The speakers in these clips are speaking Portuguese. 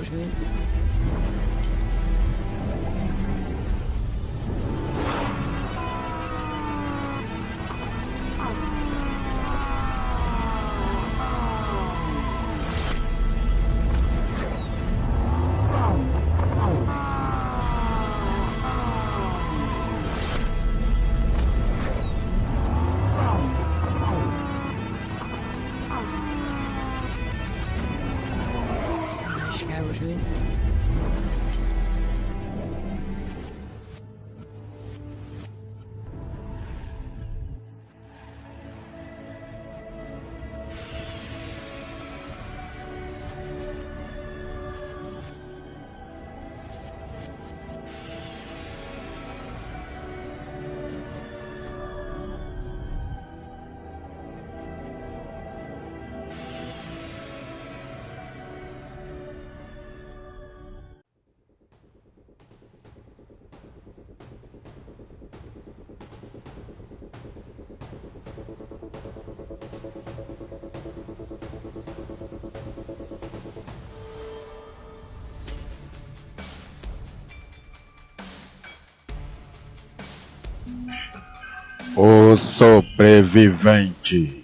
chegamos muito. Chegamos muito. O sobrevivente.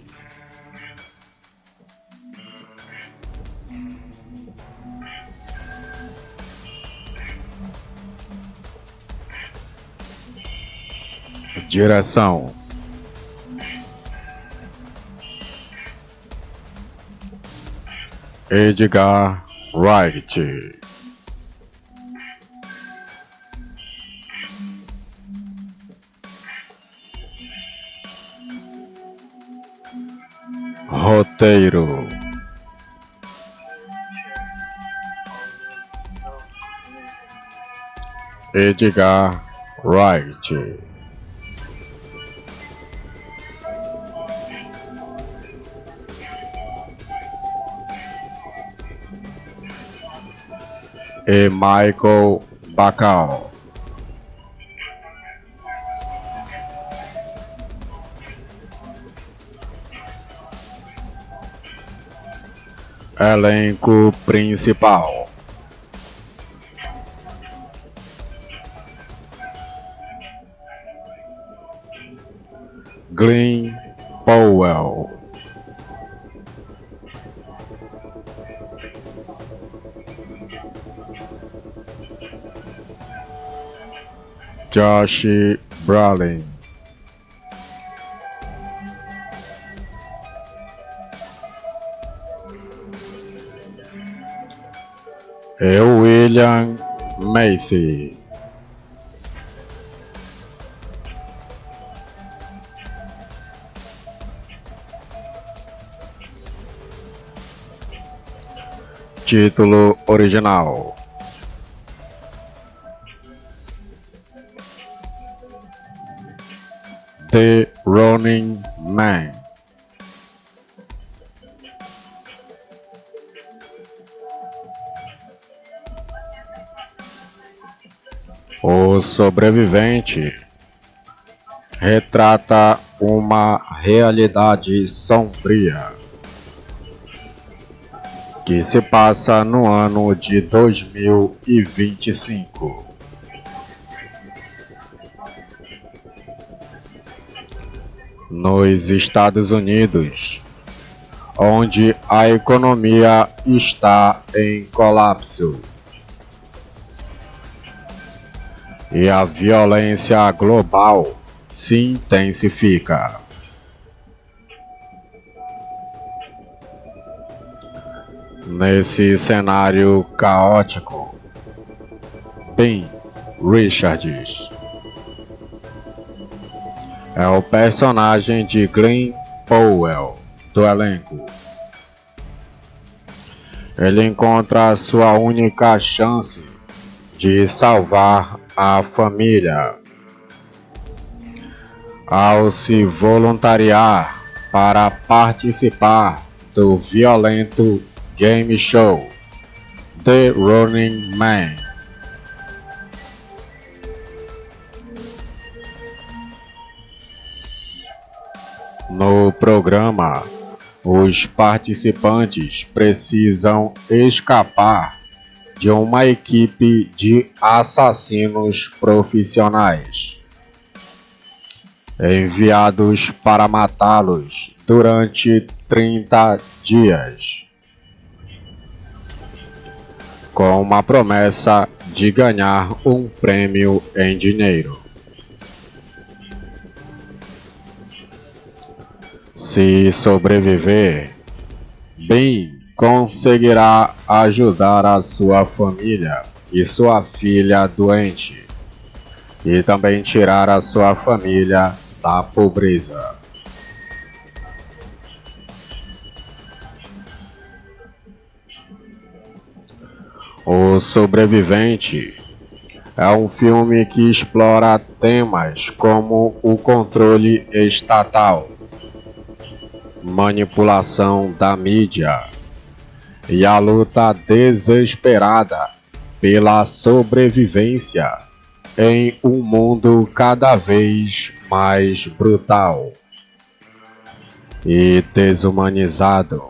Direção: Edgar Wright. Roteiro: Edgar Wright. E Michael Bacall. Elenco principal: Glenn Powell, Josh Brolin, e William Macy. Título original: The Running Man. O sobrevivente retrata uma realidade sombria que se passa no ano de 2025. Nos Estados Unidos, onde a economia está em colapso e a violência global se intensifica. Nesse cenário caótico, Ben Richards é o personagem de Glenn Powell do elenco. Ele encontra a sua única chance de salvar a família ao se voluntariar para participar do violento game show The Running Man. No programa, os participantes precisam escapar de uma equipe de assassinos profissionais, enviados para matá-los durante 30 dias, com uma promessa de ganhar um prêmio em dinheiro. Se sobreviver, Ben conseguirá ajudar a sua família e sua filha doente, e também tirar a sua família da pobreza. O Sobrevivente é um filme que explora temas como o controle estatal, manipulação da mídia e a luta desesperada pela sobrevivência em um mundo cada vez mais brutal e desumanizado,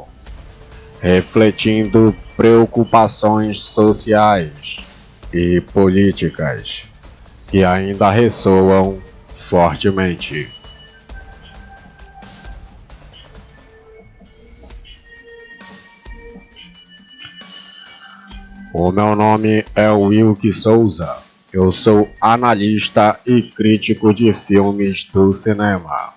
refletindo preocupações sociais e políticas que ainda ressoam fortemente. O meu nome é Wilke Souza, eu sou analista e crítico de filmes do cinema.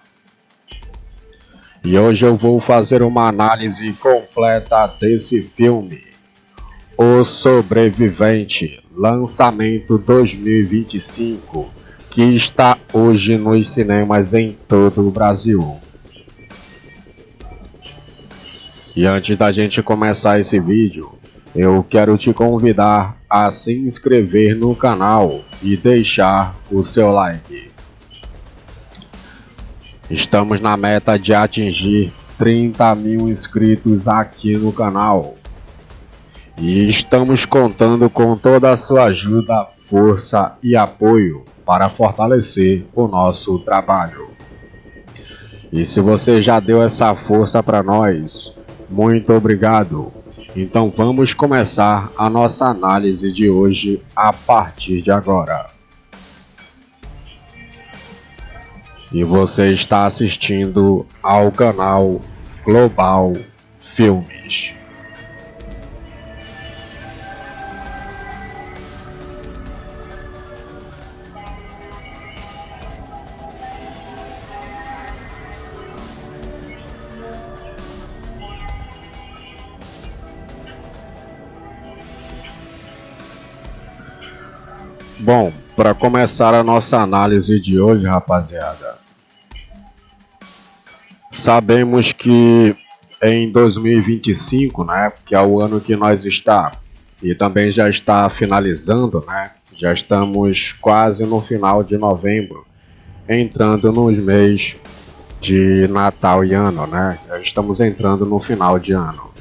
E hoje eu vou fazer uma análise completa desse filme, O Sobrevivente, lançamento 2025, que está hoje nos cinemas em todo o Brasil. E antes da gente começar esse vídeo, eu quero te convidar a se inscrever no canal e deixar o seu like. Estamos na meta de atingir 30 mil inscritos aqui no canal. E estamos contando com toda a sua ajuda, força e apoio para fortalecer o nosso trabalho. E se você já deu essa força para nós, muito obrigado. Então vamos começar a nossa análise de hoje a partir de agora. E você está assistindo ao canal Global Filmes. Bom, para começar a nossa análise de hoje, rapaziada, sabemos que em 2025, né, que é o ano que nós está, e também já está finalizando, né, já estamos quase no final de novembro, entrando nos meses de Natal e Ano, né, já estamos entrando no final de ano.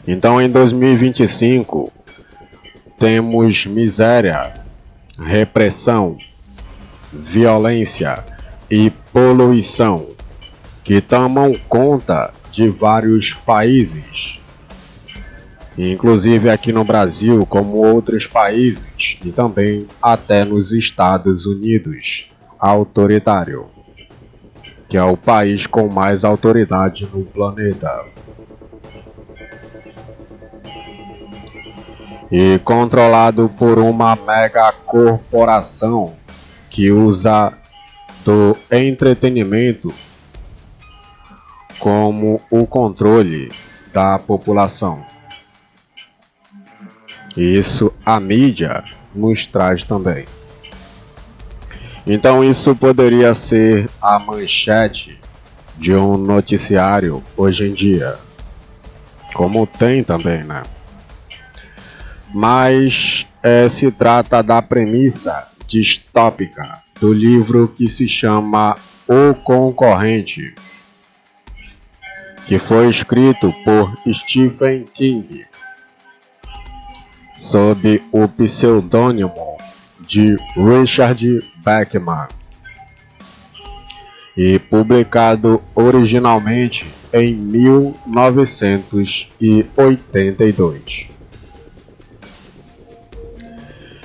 Então em 2025, temos miséria, repressão, violência e poluição que tomam conta de vários países, inclusive aqui no Brasil, como outros países, e também até nos Estados Unidos, autoritário, que é o país com mais autoridade no planeta. E controlado por uma mega corporação que usa do entretenimento como o controle da população. E isso a mídia nos traz também. Então isso poderia ser a manchete de um noticiário hoje em dia, como tem também, né? Mas se trata da premissa distópica do livro que se chama O Concorrente, que foi escrito por Stephen King, sob o pseudônimo de Richard Bachman. e publicado originalmente em 1982.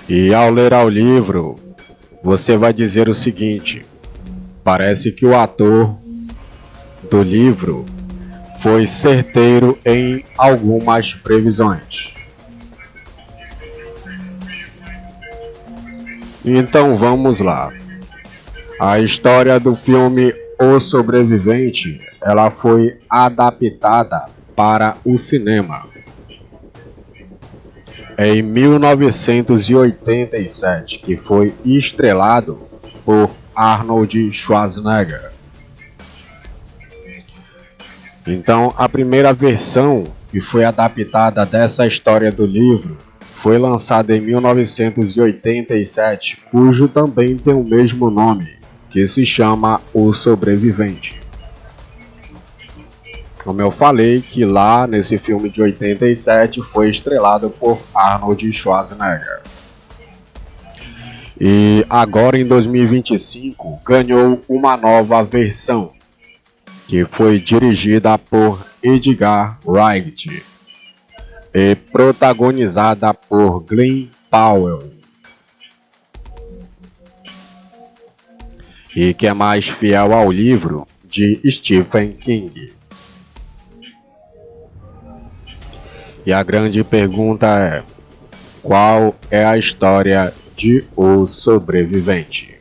E ao ler o livro, você vai dizer o seguinte: parece que o ator do livro foi certeiro em algumas previsões. Então vamos lá. A história do filme O Sobrevivente, ela foi adaptada para o cinema em 1987, que foi estrelado por Arnold Schwarzenegger. Então, a primeira versão que foi adaptada dessa história do livro foi lançada em 1987, cujo também tem o mesmo nome, que se chama O Sobrevivente. Como eu falei, que lá nesse filme de 87 foi estrelado por Arnold Schwarzenegger. E agora em 2025 ganhou uma nova versão, que foi dirigida por Edgar Wright e protagonizada por Glen Powell, e que é mais fiel ao livro de Stephen King. E a grande pergunta é: qual é a história de O Sobrevivente?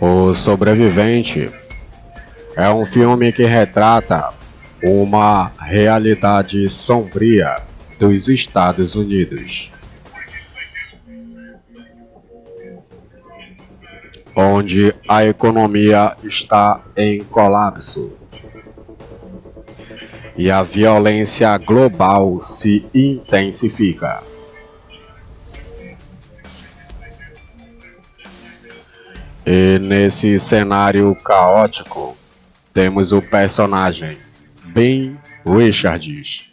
O Sobrevivente é um filme que retrata uma realidade sombria dos Estados Unidos, onde a economia está em colapso e a violência global se intensifica. E nesse cenário caótico, temos o personagem Ben Richards,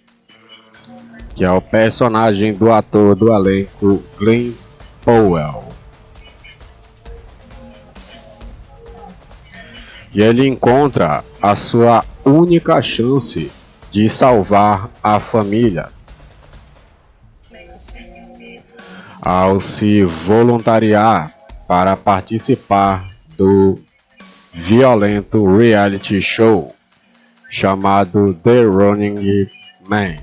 que é o personagem do ator do elenco Glen Powell. E ele encontra a sua única chance de salvar a família ao se voluntariar para participar do violento reality show chamado The Running Man.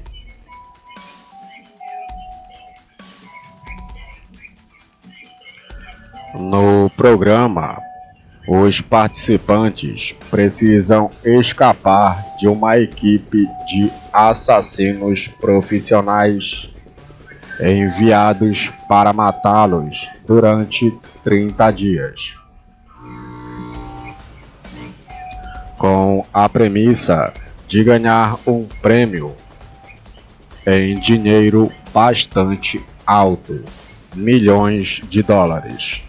No programa, os participantes precisam escapar de uma equipe de assassinos profissionais enviados para matá-los durante 30 dias. Com a premissa de ganhar um prêmio em dinheiro bastante alto, milhões de dólares.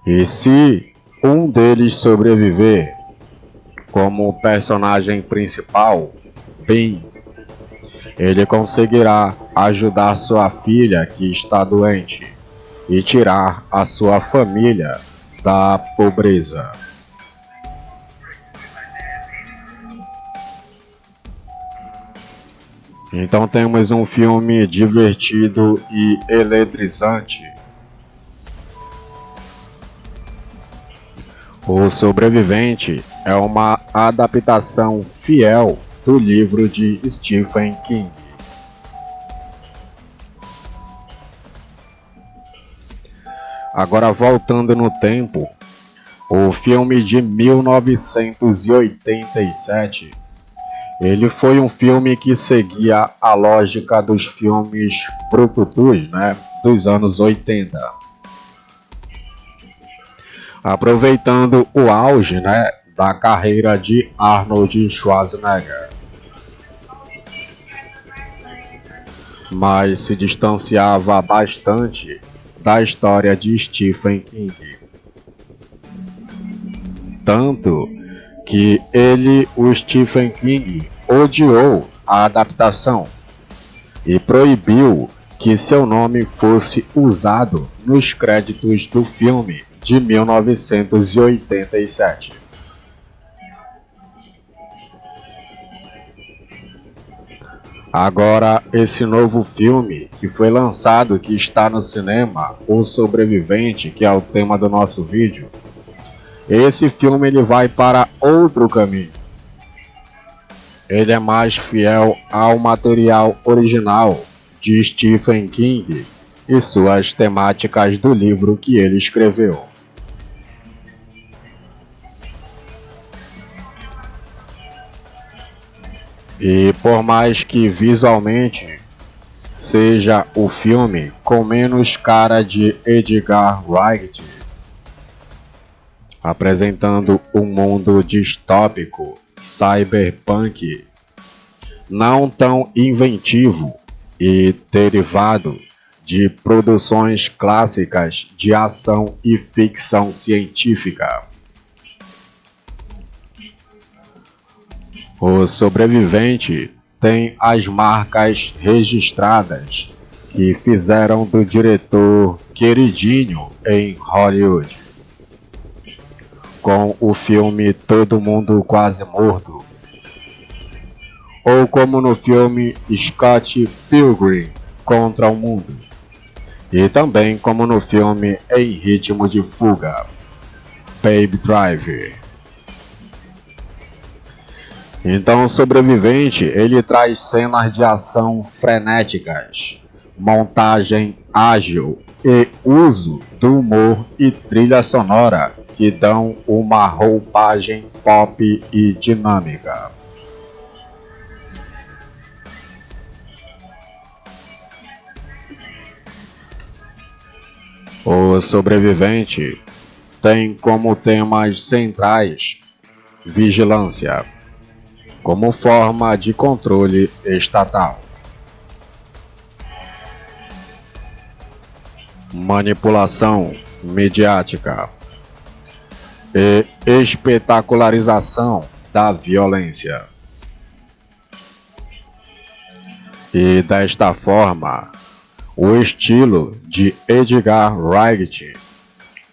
E se um deles sobreviver, como personagem principal, Ben, ele conseguirá ajudar sua filha que está doente e tirar a sua família da pobreza. Então temos um filme divertido e eletrizante. O Sobrevivente é uma adaptação fiel do livro de Stephen King. Agora voltando no tempo, o filme de 1987, ele foi um filme que seguia a lógica dos filmes brucutus, dos anos 80. Aproveitando o auge, da carreira de Arnold Schwarzenegger, mas se distanciava bastante da história de Stephen King. Tanto que o Stephen King, odiou a adaptação e proibiu que seu nome fosse usado nos créditos do filme de 1987. Agora, esse novo filme que foi lançado, que está no cinema, O Sobrevivente, que é o tema do nosso vídeo, esse filme ele vai para outro caminho. Ele é mais fiel ao material original de Stephen King e suas temáticas do livro que ele escreveu. E por mais que visualmente seja o filme com menos cara de Edgar Wright, apresentando um mundo distópico, cyberpunk, não tão inventivo e derivado de produções clássicas de ação e ficção científica. O Sobrevivente tem as marcas registradas que fizeram do diretor queridinho em Hollywood, com o filme Todo Mundo Quase Morto, ou como no filme Scott Pilgrim Contra o Mundo, e também como no filme Em Ritmo de Fuga, Baby Driver. Então, o Sobrevivente, ele traz cenas de ação frenéticas, montagem ágil e uso do humor e trilha sonora que dão uma roupagem pop e dinâmica. O Sobrevivente tem como temas centrais vigilância, como forma de controle estatal, manipulação mediática e espetacularização da violência. E desta forma, o estilo de Edgar Wright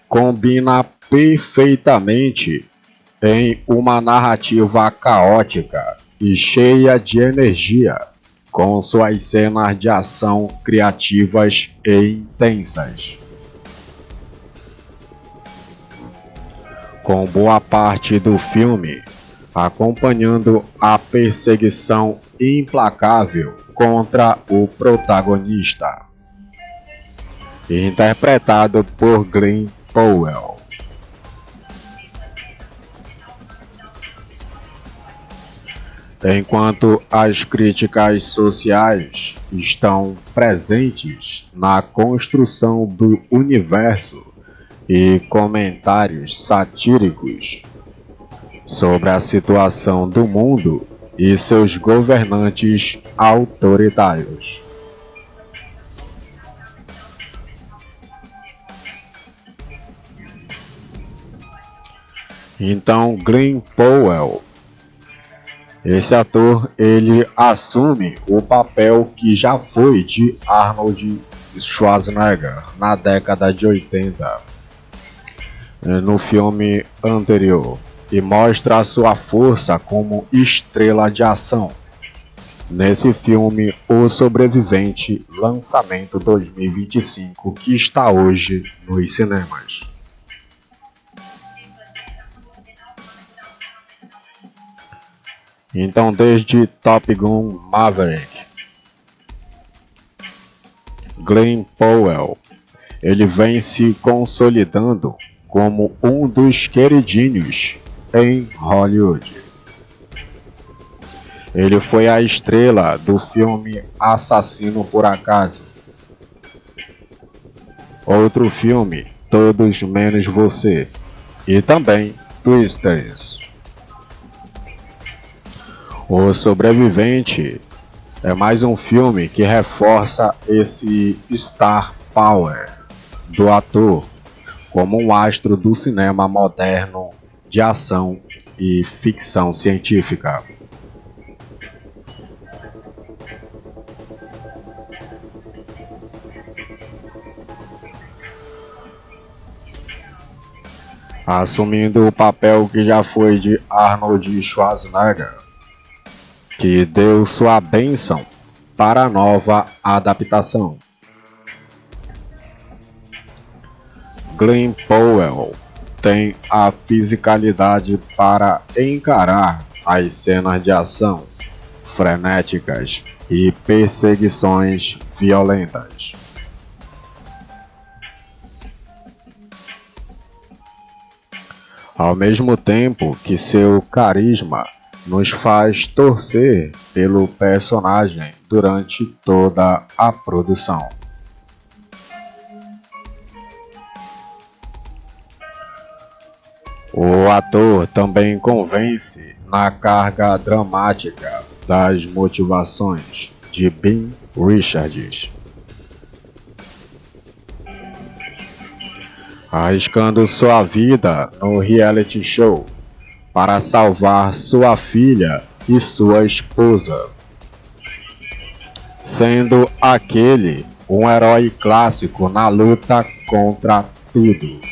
combina perfeitamente em uma narrativa caótica e cheia de energia, com suas cenas de ação criativas e intensas. Com boa parte do filme acompanhando a perseguição implacável contra o protagonista, interpretado por Glen Powell. Enquanto as críticas sociais estão presentes na construção do universo e comentários satíricos sobre a situação do mundo e seus governantes autoritários. Então, Glen Powell, esse ator, ele assume o papel que já foi de Arnold Schwarzenegger na década de 80, no filme anterior, e mostra a sua força como estrela de ação nesse filme O Sobrevivente, lançamento 2025, que está hoje nos cinemas. Então, desde Top Gun Maverick, Glen Powell, ele vem se consolidando como um dos queridinhos em Hollywood. Ele foi a estrela do filme Assassino por Acaso, outro filme, Todos Menos Você, e também Twisters. O Sobrevivente é mais um filme que reforça esse star power do ator como um astro do cinema moderno de ação e ficção científica. assumindo o papel que já foi de Arnold Schwarzenegger, que deu sua bênção para a nova adaptação. Glen Powell tem a fisicalidade para encarar as cenas de ação frenéticas e perseguições violentas. Ao mesmo tempo que seu carisma nos faz torcer pelo personagem durante toda a produção. O ator também convence na carga dramática das motivações de Ben Richards, arriscando sua vida no reality show para salvar sua filha e sua esposa, sendo aquele um herói clássico na luta contra tudo.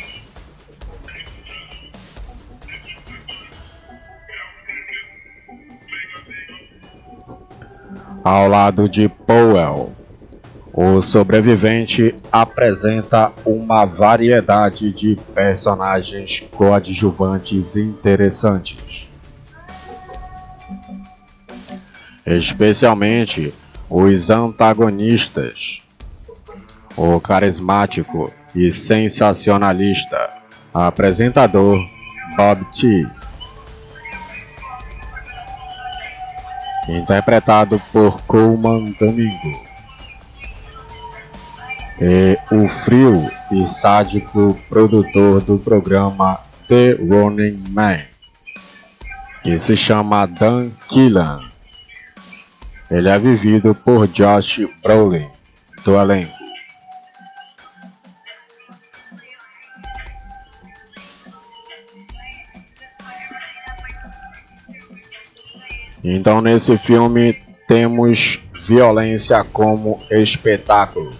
Ao lado de Powell, o sobrevivente apresenta uma variedade de personagens coadjuvantes interessantes, especialmente os antagonistas. O carismático e sensacionalista apresentador Bob T, interpretado por Colman Domingo, e o frio e sádico produtor do programa The Running Man, que se chama Dan Killan. Ele é vivido por Josh Brolin, do elenco. Então, nesse filme temos violência como espetáculo.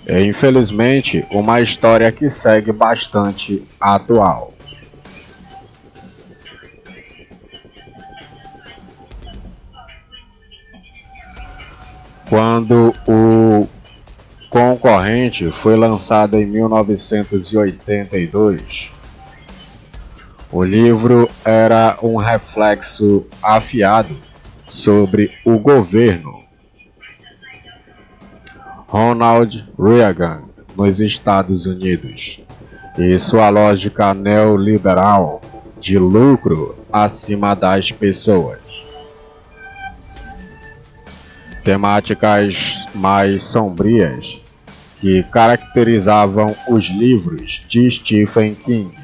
É, infelizmente, uma história que segue bastante atual. Quando o concorrente foi lançado em 1982, o livro era um reflexo afiado sobre o governo Ronald Reagan nos Estados Unidos e sua lógica neoliberal de lucro acima das pessoas. Temáticas mais sombrias que caracterizavam os livros de Stephen King.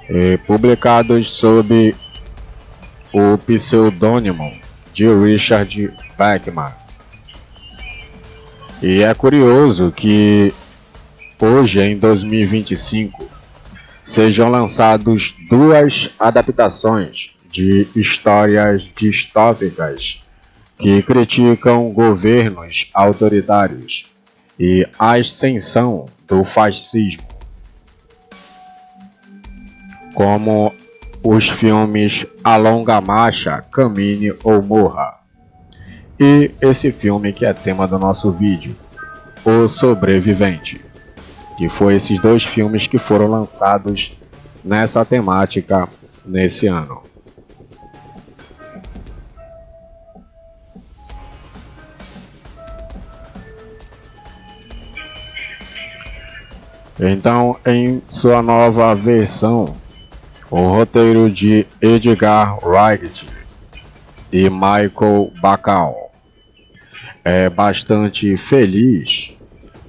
E publicados sob o pseudônimo de Richard Bachman. E é curioso que hoje, em 2025, sejam lançados duas adaptações de histórias distópicas que criticam governos autoritários e a ascensão do fascismo, como os filmes A Longa Marcha, Camine ou Morra, e esse filme que é tema do nosso vídeo, O Sobrevivente, que foi esses dois filmes que foram lançados nessa temática nesse ano. Então, em sua nova versão, o roteiro de Edgar Wright e Michael Bacall é bastante feliz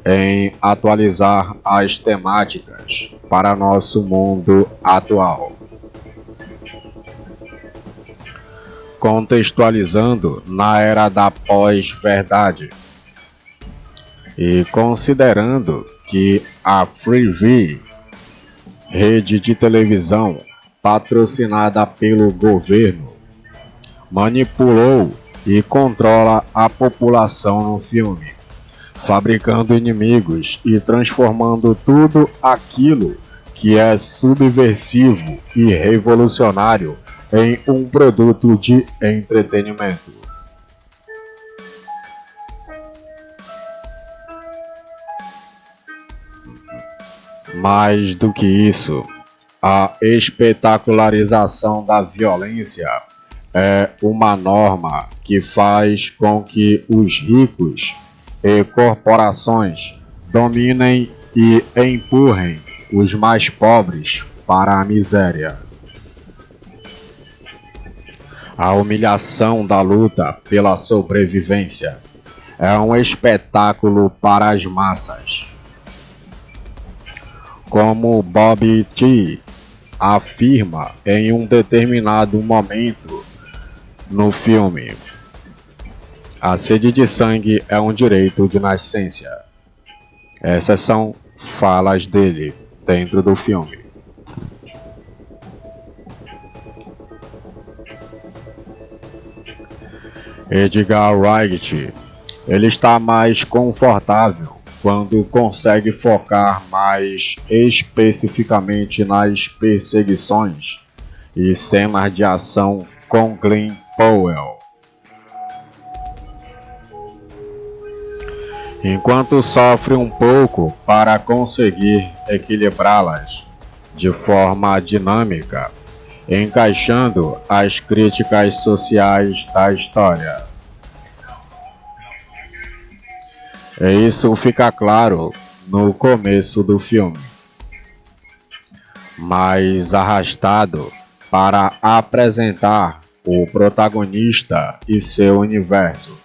em atualizar as temáticas para nosso mundo atual, contextualizando na era da pós-verdade e considerando que a Freevee, rede de televisão patrocinada pelo governo, manipulou e controla a população no filme, fabricando inimigos e transformando tudo aquilo que é subversivo e revolucionário em um produto de entretenimento. Mais do que isso, a espetacularização da violência é uma norma que faz com que os ricos e corporações dominem e empurrem os mais pobres para a miséria. A humilhação da luta pela sobrevivência é um espetáculo para as massas. Como Bob T. afirma em um determinado momento no filme, a sede de sangue é um direito de nascença. Essas são falas dele dentro do filme. Edgar Wright, ele está mais confortável quando consegue focar mais especificamente nas perseguições e cenas de ação com Glenn Powell. Enquanto sofre um pouco para conseguir equilibrá-las de forma dinâmica, encaixando as críticas sociais da história. E isso fica claro no começo do filme, mais arrastado para apresentar o protagonista e seu universo,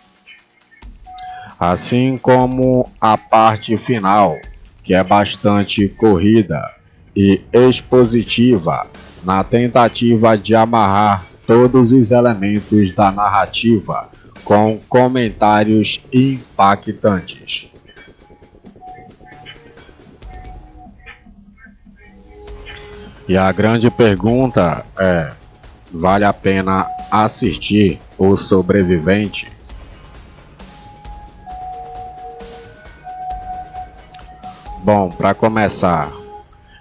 assim como a parte final, que é bastante corrida e expositiva na tentativa de amarrar todos os elementos da narrativa com comentários impactantes. E a grande pergunta é: vale a pena assistir O Sobrevivente? Bom, para começar,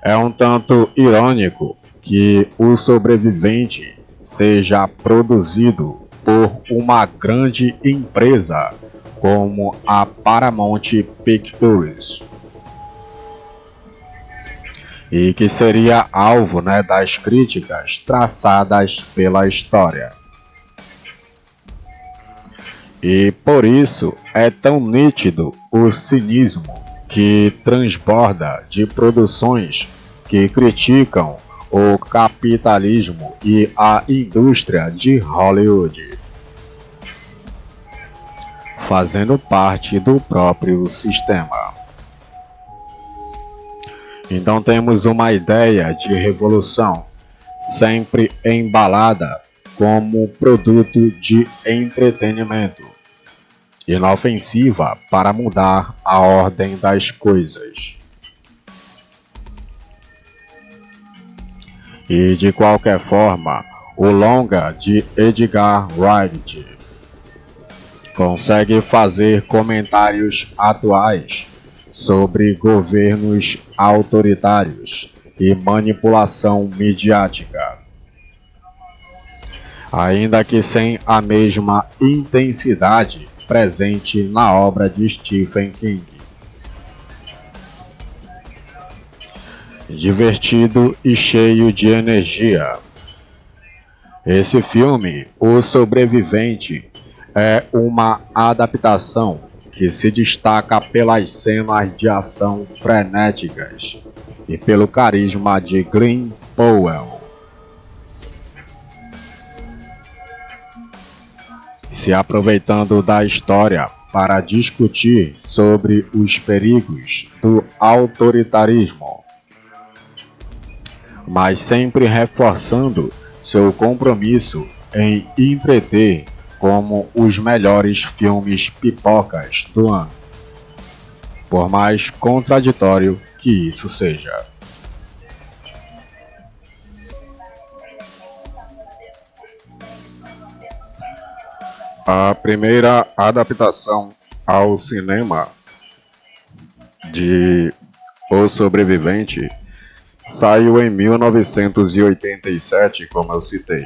é um tanto irônico que O Sobrevivente seja produzido por uma grande empresa como a Paramount Pictures e que seria alvo, das críticas traçadas pela história. E por isso é tão nítido o cinismo que transborda de produções que criticam o capitalismo e a indústria de Hollywood, fazendo parte do próprio sistema. Então temos uma ideia de revolução sempre embalada como produto de entretenimento, inofensiva para mudar a ordem das coisas. E de qualquer forma, o longa de Edgar Wright consegue fazer comentários atuais sobre governos autoritários e manipulação midiática, ainda que sem a mesma intensidade presente na obra de Stephen King. Divertido e cheio de energia. Esse filme, O Sobrevivente, é uma adaptação que se destaca pelas cenas de ação frenéticas e pelo carisma de Glenn Powell. Se aproveitando da história para discutir sobre os perigos do autoritarismo, mas sempre reforçando seu compromisso em entreter como os melhores filmes pipocas do ano, por mais contraditório que isso seja. A primeira adaptação ao cinema de O Sobrevivente saiu em 1987, como eu citei.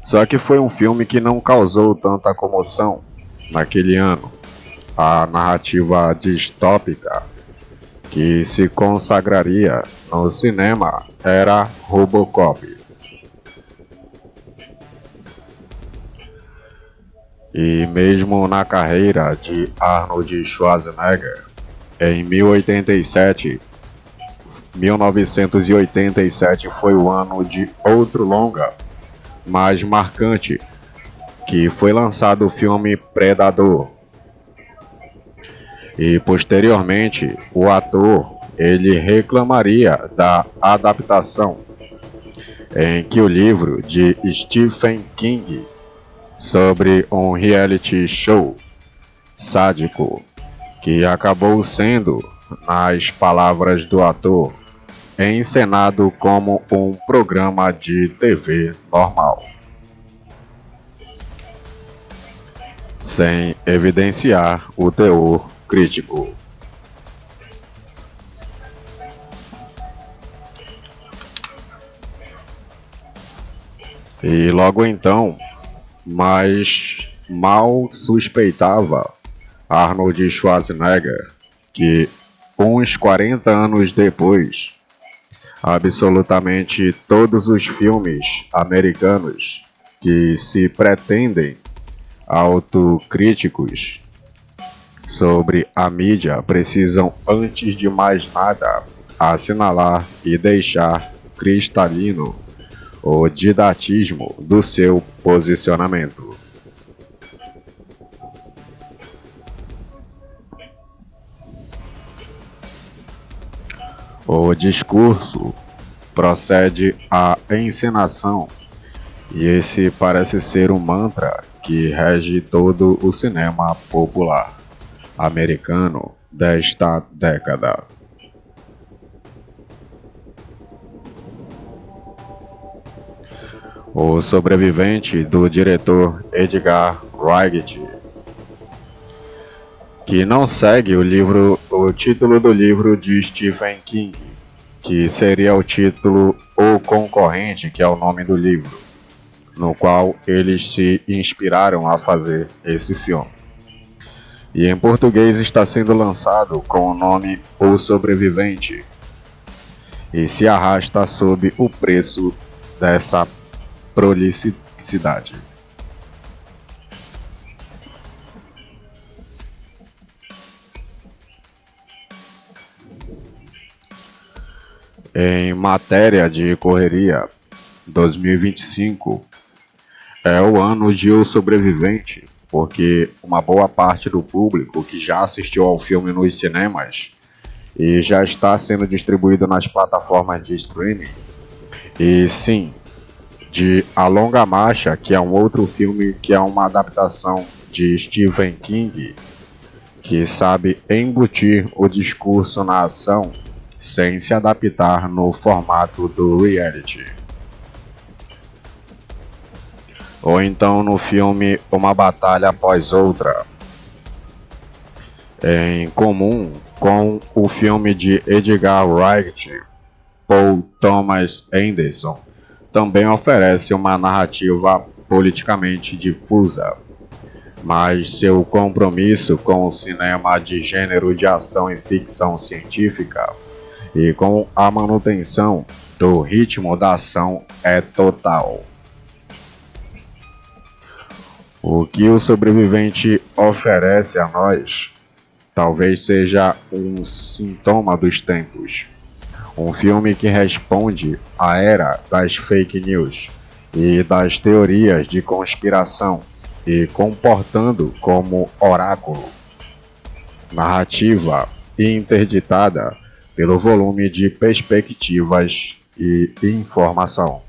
Só que foi um filme que não causou tanta comoção naquele ano. A narrativa distópica que se consagraria no cinema era Robocop. E mesmo na carreira de Arnold Schwarzenegger, em 1987 foi o ano de outro longa mais marcante, que foi lançado o filme Predador. E posteriormente, o ator ele reclamaria da adaptação em que o livro de Stephen King sobre um reality show sádico, que acabou sendo, nas palavras do ator, encenado como um programa de TV normal, sem evidenciar o teor crítico. E logo então, mas mal suspeitava Arnold Schwarzenegger que uns 40 anos depois, absolutamente todos os filmes americanos que se pretendem autocríticos sobre a mídia precisam, antes de mais nada, assinalar e deixar cristalino o didatismo do seu posicionamento. O discurso procede à encenação, e esse parece ser um mantra que rege todo o cinema popular americano desta década. O Sobrevivente, do diretor Edgar Wright, que não segue o título do livro de Stephen King, que seria o título O Concorrente, que é o nome do livro, no qual eles se inspiraram a fazer esse filme. E em português está sendo lançado com o nome O Sobrevivente, e se arrasta sob o preço dessa prolixicidade. Em matéria de correria, 2025 é o ano de O Sobrevivente, porque uma boa parte do público que já assistiu ao filme nos cinemas e já está sendo distribuído nas plataformas de streaming, e sim, de A Longa Marcha, que é um outro filme que é uma adaptação de Stephen King, que sabe embutir o discurso na ação sem se adaptar no formato do reality. Ou então no filme Uma Batalha Após Outra, em comum com o filme de Edgar Wright, Paul Thomas Anderson também oferece uma narrativa politicamente difusa, mas seu compromisso com o cinema de gênero de ação e ficção científica e com a manutenção do ritmo da ação é total. O que O Sobrevivente oferece a nós talvez seja um sintoma dos tempos. Um filme que responde à era das fake news e das teorias de conspiração e comportando como oráculo. Narrativa interditada pelo volume de perspectivas e informação.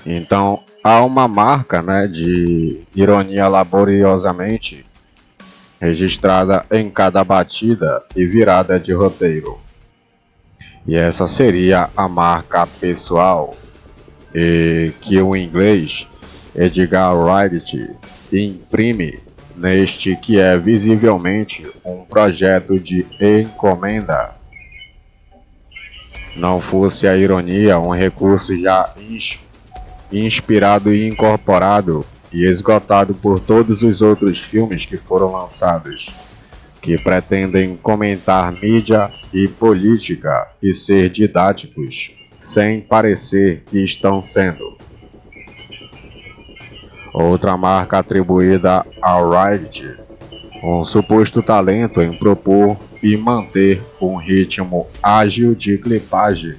Então, há uma marca, de ironia laboriosamente registrada em cada batida e virada de roteiro. E essa seria a marca pessoal, e que o inglês Edgar Wright imprime neste que é visivelmente um projeto de encomenda. Não fosse a ironia, um recurso já inspirado e incorporado e esgotado por todos os outros filmes que foram lançados, que pretendem comentar mídia e política e ser didáticos, sem parecer que estão sendo. Outra marca atribuída a Wright, um suposto talento em propor e manter um ritmo ágil de clipagem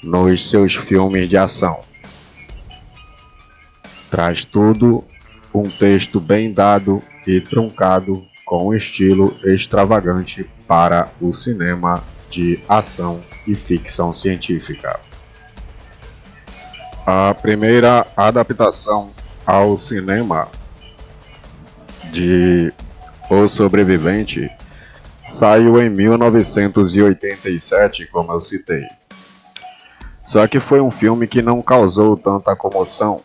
nos seus filmes de ação. Traz tudo um texto bem dado e truncado com um estilo extravagante para o cinema de ação e ficção científica. A primeira adaptação ao cinema de O Sobrevivente saiu em 1987, como eu citei. Só que foi um filme que não causou tanta comoção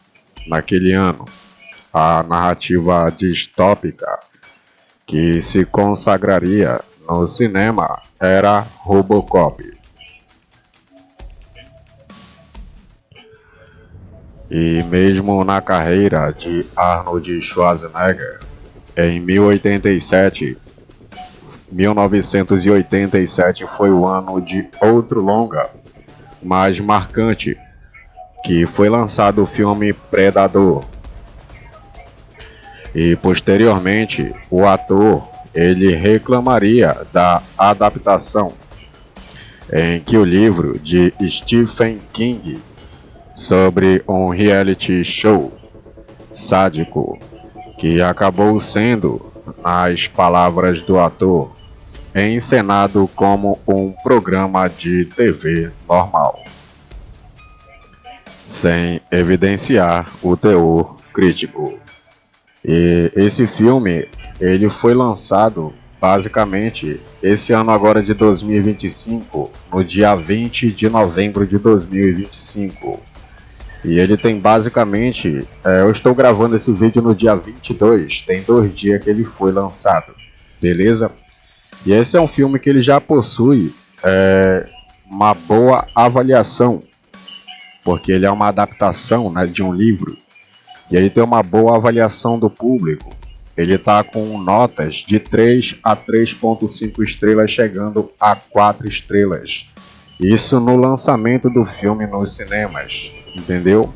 naquele ano. A narrativa distópica que se consagraria no cinema era Robocop. E mesmo na carreira de Arnold Schwarzenegger, em 1987 foi o ano de outro longa, mais marcante, que foi lançado o filme Predador. E posteriormente, o ator ele reclamaria da adaptação em que o livro de Stephen King sobre um reality show sádico, que acabou sendo, nas palavras do ator, encenado como um programa de TV normal, sem evidenciar o teor crítico. E esse filme ele foi lançado basicamente esse ano agora de 2025, no dia 20 de novembro de 2025. E ele tem basicamente, eu estou gravando esse vídeo no dia 22, tem 2 dias que ele foi lançado, beleza? E esse é um filme que ele já possui uma boa avaliação, porque ele é uma adaptação, né, de um livro, e ele tem uma boa avaliação do público. Ele está com notas de 3 a 3.5 estrelas, chegando a 4 estrelas. Isso no lançamento do filme nos cinemas, entendeu?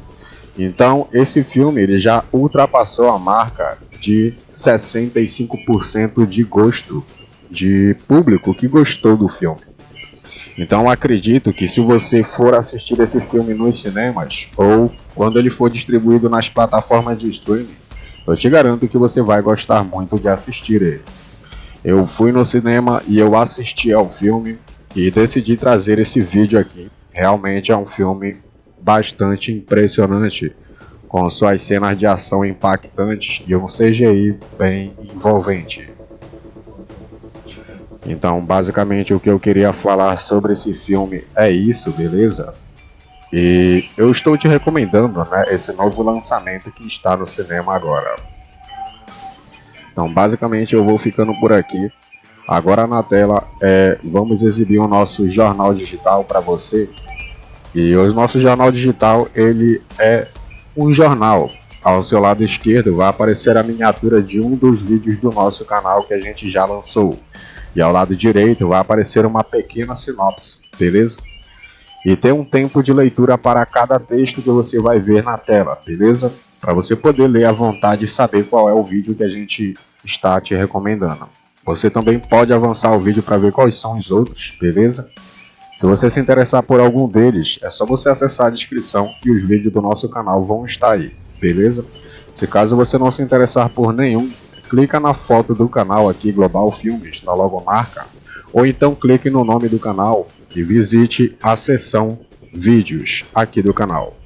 Então esse filme ele já ultrapassou a marca de 65% de gosto de público que gostou do filme. Então acredito que se você for assistir esse filme nos cinemas ou quando ele for distribuído nas plataformas de streaming, eu te garanto que você vai gostar muito de assistir ele. Eu fui no cinema e eu assisti ao filme e decidi trazer esse vídeo aqui. Realmente é um filme bastante impressionante, com suas cenas de ação impactantes e um CGI bem envolvente. Então, basicamente o que eu queria falar sobre esse filme é isso, beleza? E eu estou te recomendando, né, esse novo lançamento que está no cinema agora. Então, basicamente eu vou ficando por aqui. Agora na tela vamos exibir o nosso jornal digital para você. E o nosso jornal digital ele é um jornal. Ao seu lado esquerdo vai aparecer a miniatura de um dos vídeos do nosso canal que a gente já lançou. E ao lado direito vai aparecer uma pequena sinopse, beleza? E tem um tempo de leitura para cada texto que você vai ver na tela, beleza? Para você poder ler à vontade e saber qual é o vídeo que a gente está te recomendando. Você também pode avançar o vídeo para ver quais são os outros, beleza? Se você se interessar por algum deles, é só você acessar a descrição e os vídeos do nosso canal vão estar aí, beleza? Se caso você não se interessar por nenhum, clica na foto do canal aqui, Global Filmes, na logomarca, ou então clique no nome do canal e visite a seção Vídeos aqui do canal.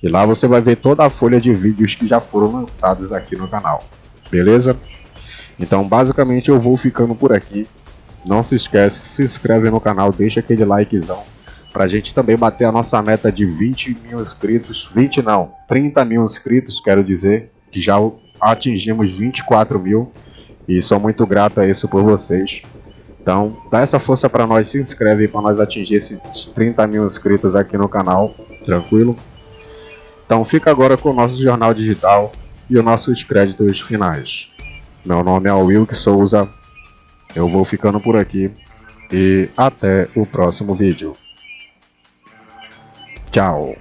E lá você vai ver toda a folha de vídeos que já foram lançados aqui no canal, beleza? Então basicamente eu vou ficando por aqui. Não se esquece, se inscreve no canal, deixa aquele likezão. Pra gente também bater a nossa meta de 20 mil inscritos. 20 não, 30 mil inscritos, quero dizer. Que já atingimos 24 mil. E sou muito grato a isso por vocês. Então, dá essa força pra nós, se inscreve para nós atingir esses 30 mil inscritos aqui no canal. Tranquilo? Então fica agora com o nosso jornal digital e os nossos créditos finais. Meu nome é Wilk Souza. Eu vou ficando por aqui. E até o próximo vídeo. Tchau.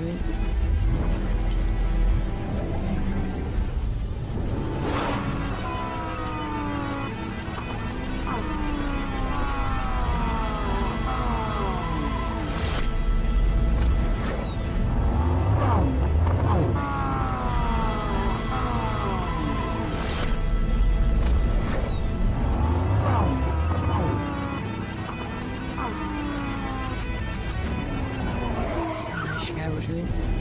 junto. Chegar junto.